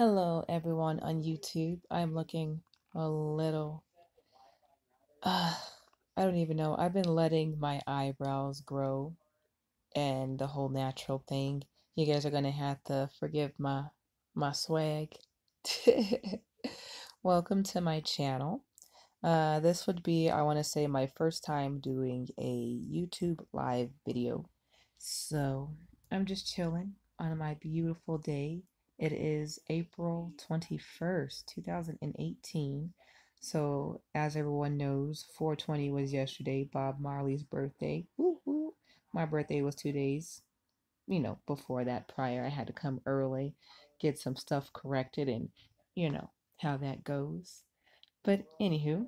Hello, everyone on YouTube. I'm looking a little, uh, I don't even know. I've been letting my eyebrows grow and the whole natural thing. You guys are gonna have to forgive my swag. Welcome to my channel. This would be, I want to say, my first time doing a YouTube live video. So I'm just chilling on my beautiful day. It is April 21st, 2018. So as everyone knows, 420 was yesterday, Bob Marley's birthday. Woo woo. My birthday was 2 days, before that prior. I had to come early, get some stuff corrected, and you know how that goes. But anywho,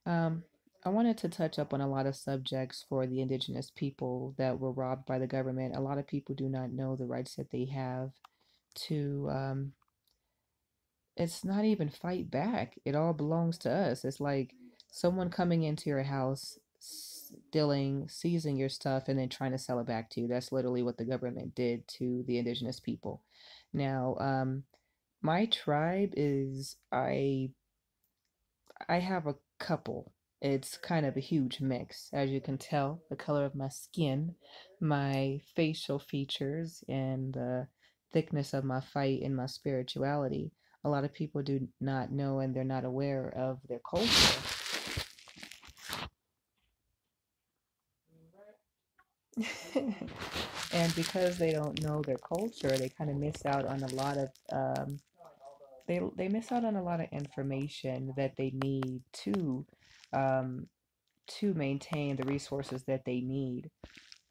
um, I wanted to touch up on a lot of subjects for the indigenous people that were robbed by the government. A lot of people do not know the rights that they have to, it's not even fight back. It all belongs to us. It's like someone coming into your house, stealing, seizing your stuff, and then trying to sell it back to you. That's literally what the government did to the indigenous people. Now, my tribe is I have a couple. It's kind of a huge mix. As you can tell, the color of my skin, my facial features, and the thickness of my fight and my spirituality. A lot of people do not know and they're not aware of their culture. And because they don't know their culture, they kind of miss out on a lot of they miss out on a lot of information that they need um, to maintain the resources that they need.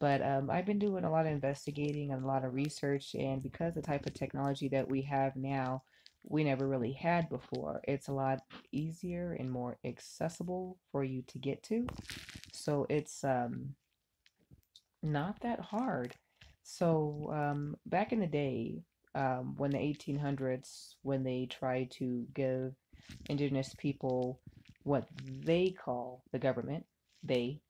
But I've been doing a lot of investigating and a lot of research, and because the type of technology that we have now, we never really had before. It's a lot easier and more accessible for you to get to. So it's not that hard. So back in the day, when the 1800s, when they tried to give indigenous people what they call the government, they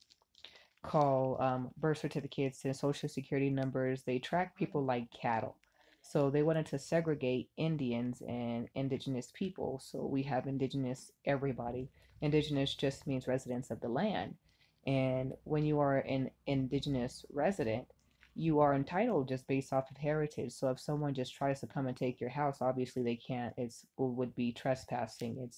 call birth certificates and social security numbers. They track people like cattle. So they wanted to segregate Indians and indigenous people. So we have indigenous everybody. Indigenous just means residents of the land. And when you are an indigenous resident, you are entitled just based off of heritage. So if someone just tries to come and take your house, obviously they can't. It would be trespassing.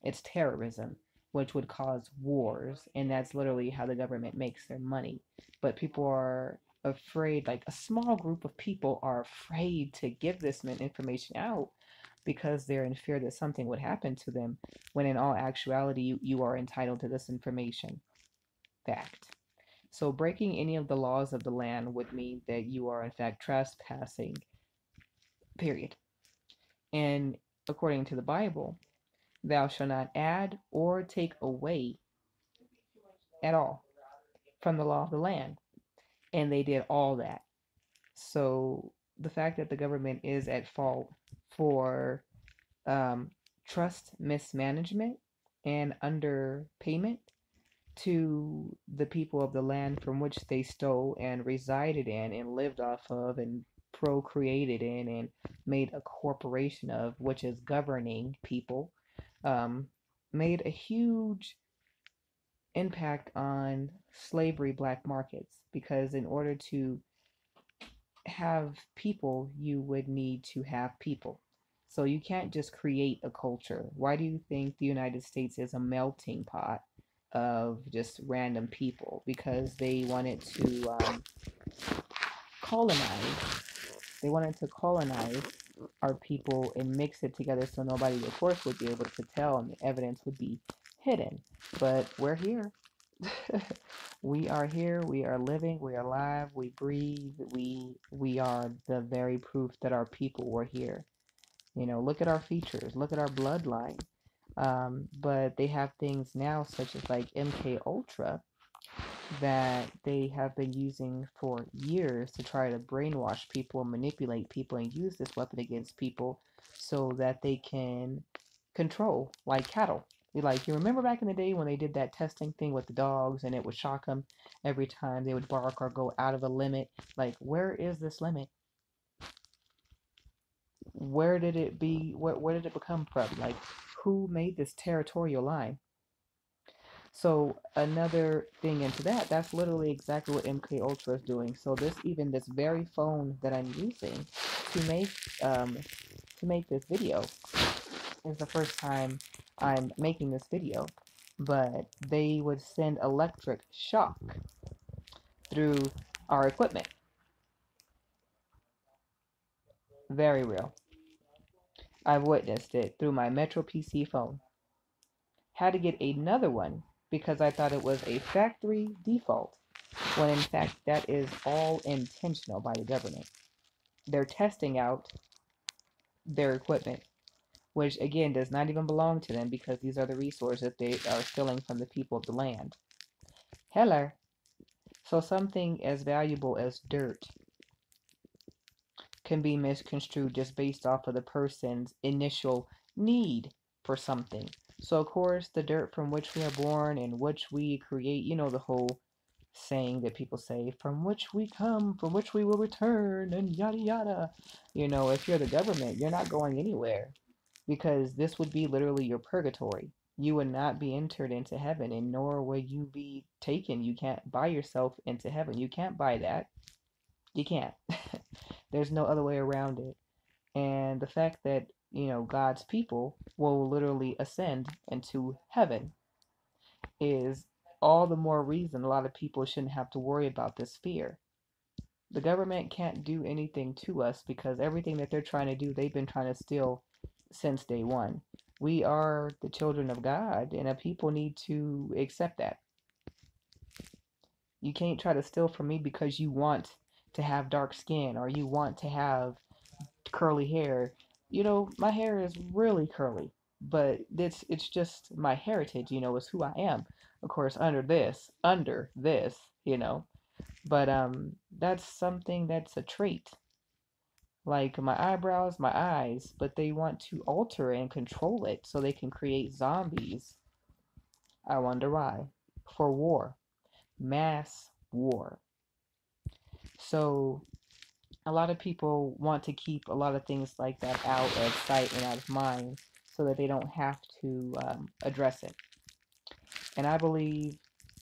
It's terrorism, which would cause wars, and that's literally how the government makes their money. But people are afraid, like a small group of people are afraid to give this information out because they're in fear that something would happen to them, when in all actuality, you are entitled to this information. Fact. So breaking any of the laws of the land would mean that you are in fact trespassing, period. And according to the Bible, thou shalt not add or take away at all from the law of the land. And they did all that. So the fact that the government is at fault for um, trust mismanagement and underpayment to the people of the land from which they stole and resided in and lived off of and procreated in and made a corporation of, which is governing people, um, made a huge impact on slavery black markets, because in order to have people, you would need to have people. So you can't just create a culture. Why do you think the United States is a melting pot of just random people? Because they wanted to colonize. They wanted to colonize our people and mix it together so nobody, of course, would be able to tell and the evidence would be hidden. But we're here. We are here, we are living, we are alive, we breathe, we are the very proof that our people were here. Look at our features, look at our bloodline. But they have things now such as like MK Ultra that they have been using for years to try to brainwash people, manipulate people, and use this weapon against people so that they can control, like cattle. Like, you remember back in the day when they did that testing thing with the dogs and it would shock them every time they would bark or go out of a limit? Like, where is this limit? where did it be? Where did it become from? Like, who made this territorial line? So another thing into that, that's literally exactly what MK Ultra is doing. So this very phone that I'm using to make um, to make this video is the first time I'm making this video. But they would send electric shock through our equipment. Very real. I've witnessed it through my Metro PC phone. Had to get another one because I thought it was a factory default, when in fact that is all intentional by the government. They're testing out their equipment, which again does not even belong to them because these are the resources they are stealing from the people of the land. Hello. So something as valuable as dirt can be misconstrued just based off of the person's initial need for something. So, of course, the dirt from which we are born and which we create, the whole saying that people say, from which we come, from which we will return, and yada yada. If you're the government, you're not going anywhere because this would be literally your purgatory. You would not be entered into heaven, and nor will you be taken. You can't buy yourself into heaven. You can't buy that. You can't. There's no other way around it. And the fact that, God's people will literally ascend into heaven is all the more reason a lot of people shouldn't have to worry about this fear. The government can't do anything to us because everything that they're trying to do, they've been trying to steal since day one. We are the children of God, and people need to accept that. You can't try to steal from me because you want to have dark skin or you want to have curly hair. My hair is really curly, but it's just my heritage, it's who I am. Of course, under this, But that's something that's a trait. Like my eyebrows, my eyes, but they want to alter and control it so they can create zombies. I wonder why. For war, mass war. So a lot of people want to keep a lot of things like that out of sight and out of mind so that they don't have to address it. And I believe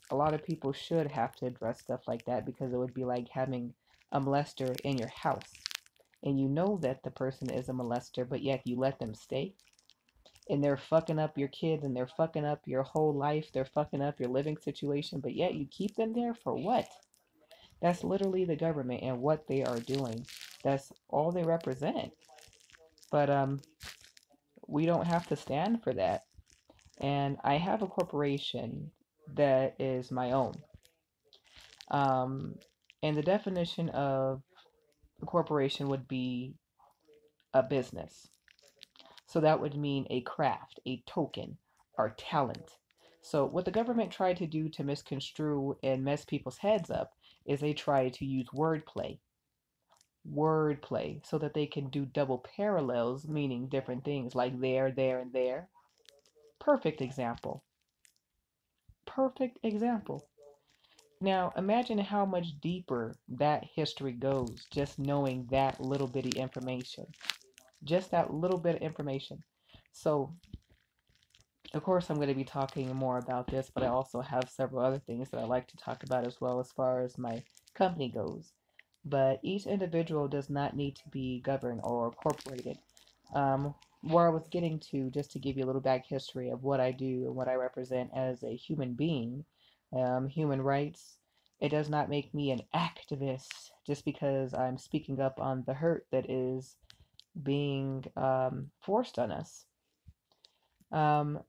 a lot of people should have to address stuff like that because it would be like having a molester in your house. And you know that the person is a molester, but yet you let them stay. And they're fucking up your kids and they're fucking up your whole life. They're fucking up your living situation, but yet you keep them there for what? That's literally the government and what they are doing. That's all they represent. But we don't have to stand for that. And I have a corporation that is my own. Um, and the definition of a corporation would be a business. So that would mean a craft, a token, or talent. So what the government tried to do to misconstrue and mess people's heads up is they tried to use wordplay, so that they can do double parallels, meaning different things like there, and there. Perfect example. Perfect example. Now, imagine how much deeper that history goes just knowing that little bitty information. Just that little bit of information. So, of course, I'm going to be talking more about this, but I also have several other things that I like to talk about as well as far as my company goes. But each individual does not need to be governed or incorporated. Where I was getting to, just to give you a little back history of what I do and what I represent as a human being, human rights, it does not make me an activist just because I'm speaking up on the hurt that is being forced on us.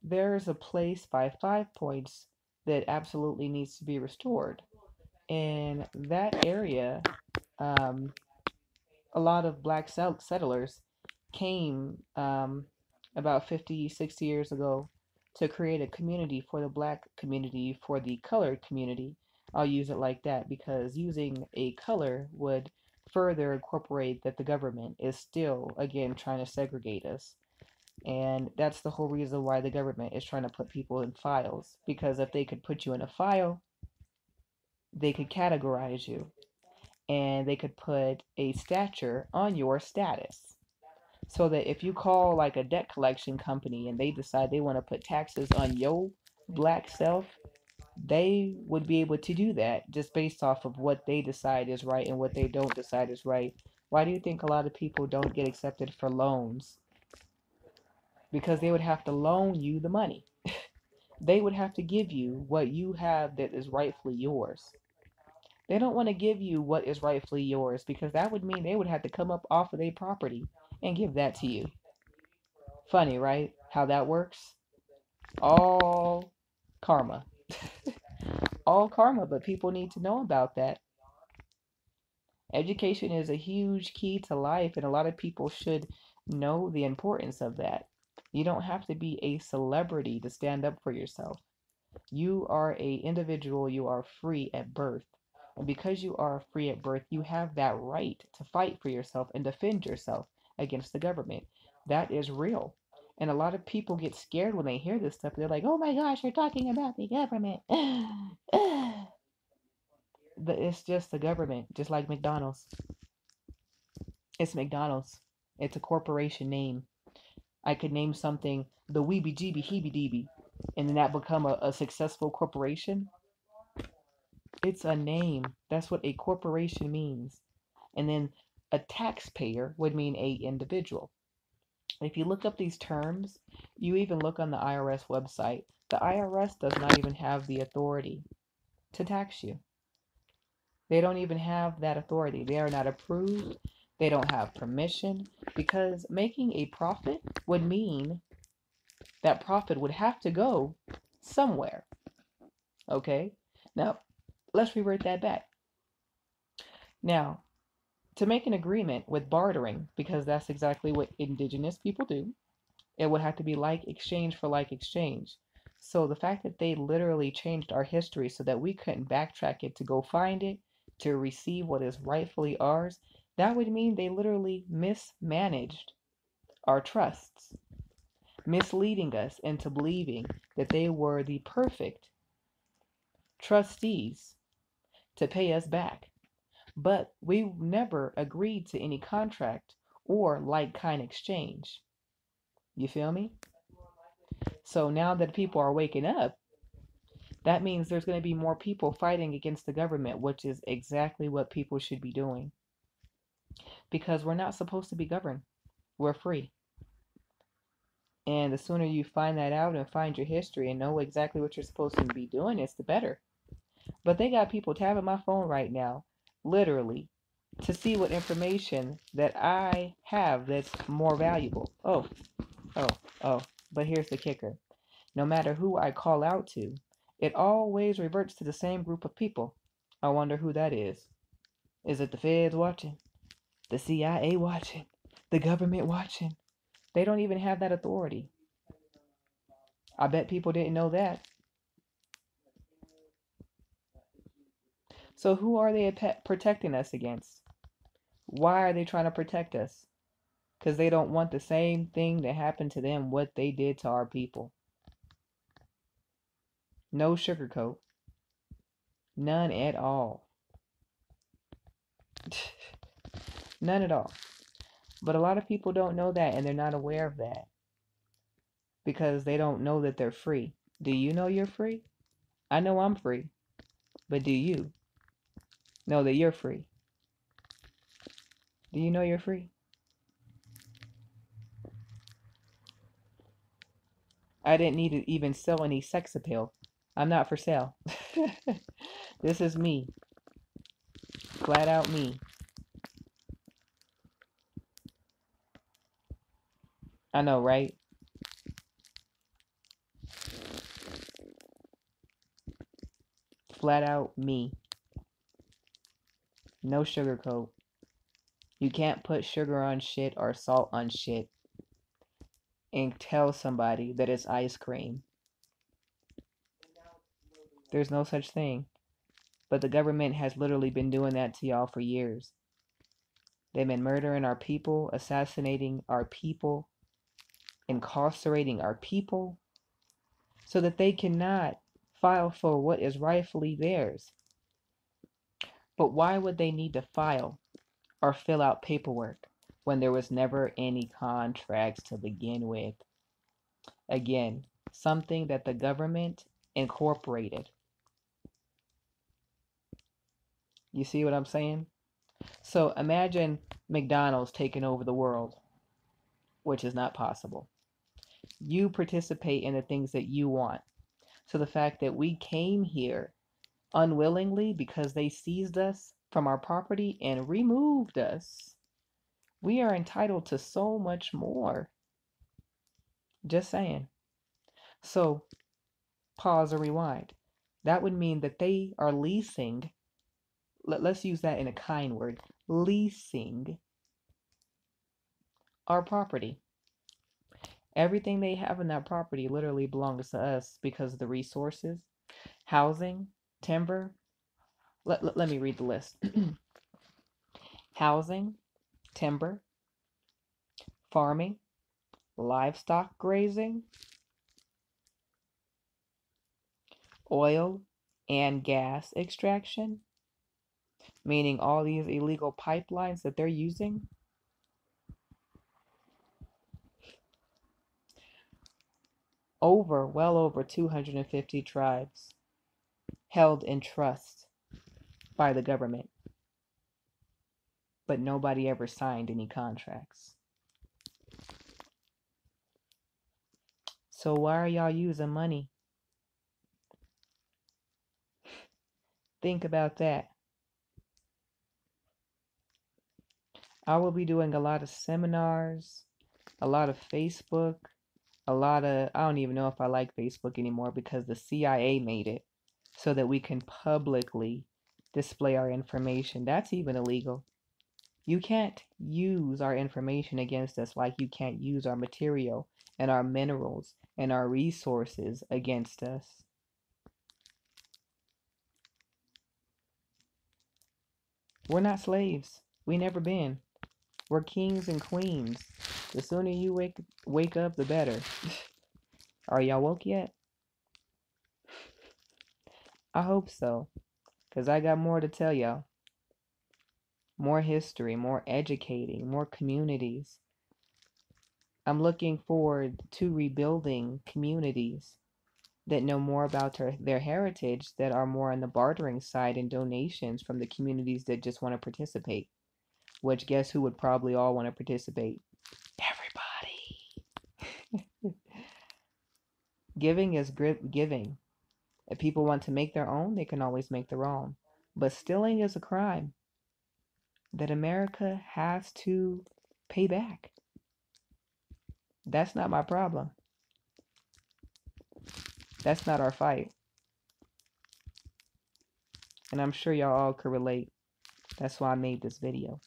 There's a place by 5 points that absolutely needs to be restored. In that area, um, a lot of black settlers came about 50, 60 years ago to create a community for the black community, for the colored community. I'll use it like that because using a color would further incorporate that the government is still, again, trying to segregate us. And that's the whole reason why the government is trying to put people in files. Because if they could put you in a file, they could categorize you and they could put a stature on your status. So that if you call like a debt collection company and they decide they want to put taxes on your black self, they would be able to do that just based off of what they decide is right and what they don't decide is right. Why do you think a lot of people don't get accepted for loans? Because they would have to loan you the money. They would have to give you what you have that is rightfully yours. They don't want to give you what is rightfully yours because that would mean they would have to come up off of their property and give that to you. Funny, right? How that works? All karma. All karma, but people need to know about that. Education is a huge key to life, and a lot of people should know the importance of that. You don't have to be a celebrity to stand up for yourself. You are a individual, you are free at birth. And because you are free at birth, you have that right to fight for yourself and defend yourself against the government. That is real. And a lot of people get scared when they hear this stuff. They're like, oh my gosh, you're talking about the government. It's just the government, just like McDonald's. It's McDonald's. It's a corporation name. I could name something the Weeby Jeeby Heebie Deeby, and then that become a successful corporation. It's a name. That's what a corporation means. And then a taxpayer would mean a individual. If you look up these terms, you even look on the IRS website, the IRS does not even have the authority to tax you. They don't even have that authority. They are not approved. They don't have permission because making a profit would mean that profit would have to go somewhere. Okay? Now, let's revert that back. Now, to make an agreement with bartering, because that's exactly what indigenous people do, it would have to be like exchange for like exchange. So the fact that they literally changed our history so that we couldn't backtrack it to go find it, to receive what is rightfully ours, that would mean they literally mismanaged our trusts, misleading us into believing that they were the perfect trustees to pay us back. But we never agreed to any contract or like kind exchange. You feel me? So now that people are waking up, that means there's going to be more people fighting against the government, which is exactly what people should be doing. Because we're not supposed to be governed, we're free. And the sooner you find that out and find your history and know exactly what you're supposed to be doing, it's the better. But they got people tapping my phone right now, literally, to see what information that I have that's more valuable. Oh, oh. But here's the kicker. No matter who I call out to, it always reverts to the same group of people. I wonder who that is. Is it the feds watching? The CIA watching? The government watching? They don't even have that authority. I bet people didn't know that. So who are they protecting us against? Why are they trying to protect us? Because they don't want the same thing that happened to them, what they did to our people. No sugarcoat. None at all. None at all. But a lot of people don't know that and they're not aware of that because they don't know that they're free. Do you know you're free? I know I'm free. But do you know that you're free? Do you know you're free? I didn't need to even sell any sex appeal. I'm not for sale. This is me. Flat out me. I know, right? Flat out me. No sugarcoat. You can't put sugar on shit or salt on shit and tell somebody that it's ice cream. There's no such thing. But the government has literally been doing that to y'all for years. They've been murdering our people, assassinating our people, incarcerating our people, so that they cannot file for what is rightfully theirs. But why would they need to file or fill out paperwork? when there was never any contracts to begin with. Again, something that the government incorporated. You see what I'm saying? So imagine McDonald's taking over the world, which is not possible. You participate in the things that you want. So the fact that we came here unwillingly because they seized us from our property and removed us, we are entitled to so much more. Just saying. So pause or rewind. That would mean that they are leasing, let's use that in a kind word, leasing our property. Everything they have in that property literally belongs to us because of the resources, housing, timber. Let me read the list. Housing, timber, farming, livestock grazing, oil and gas extraction, meaning all these illegal pipelines that they're using. Well over 250 tribes held in trust by the government, but nobody ever signed any contracts. So why are y'all using money? Think about that. I will be doing a lot of seminars, a lot of Facebook, I don't even know if I like Facebook anymore because the CIA made it so that we can publicly display our information. That's even illegal. You can't use our information against us like you can't use our material and our minerals and our resources against us. We're not slaves. We never been. We're kings and queens. The sooner you wake up, the better. Are y'all woke yet? I hope so, because I got more to tell y'all. More history, more educating, more communities. I'm looking forward to rebuilding communities that know more about their heritage, that are more on the bartering side and donations from the communities that just want to participate. Which, guess who would probably all want to participate? Everybody. Giving is giving. If people want to make their own, they can always make their own. But stealing is a crime that America has to pay back. That's not my problem. That's not our fight. And I'm sure y'all all could relate. That's why I made this video.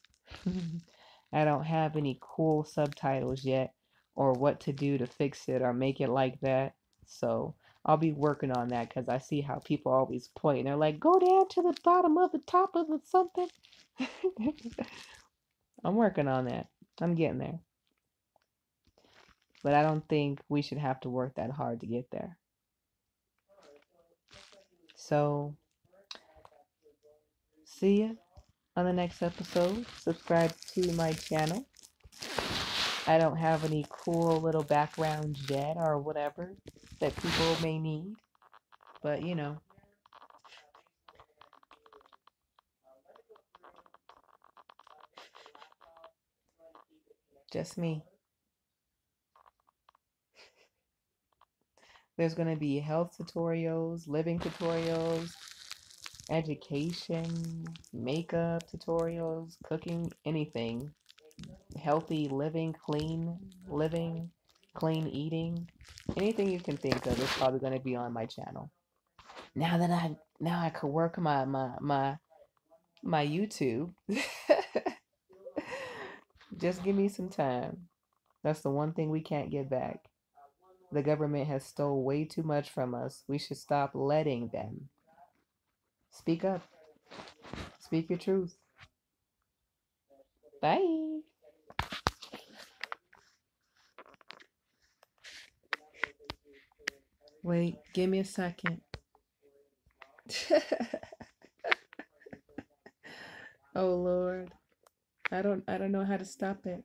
I don't have any cool subtitles yet or what to do to fix it or make it like that. So I'll be working on that because I see how people always point. And they're like, go down to the bottom of the top of the something. I'm working on that. I'm getting there. But I don't think we should have to work that hard to get there. So see ya on the next episode. Subscribe to my channel. I don't have any cool little backgrounds yet or whatever that people may need. But you know. Just me. There's going to be health tutorials, living tutorials, education, makeup tutorials, cooking, anything. Healthy living, clean eating. Anything you can think of is probably going to be on my channel. Now I could work my YouTube. Just give me some time. That's the one thing we can't get back. The government has stole way too much from us. We should stop letting them. Speak up. Speak your truth. Bye. Wait, give me a second. Oh, Lord. I don't know how to stop it.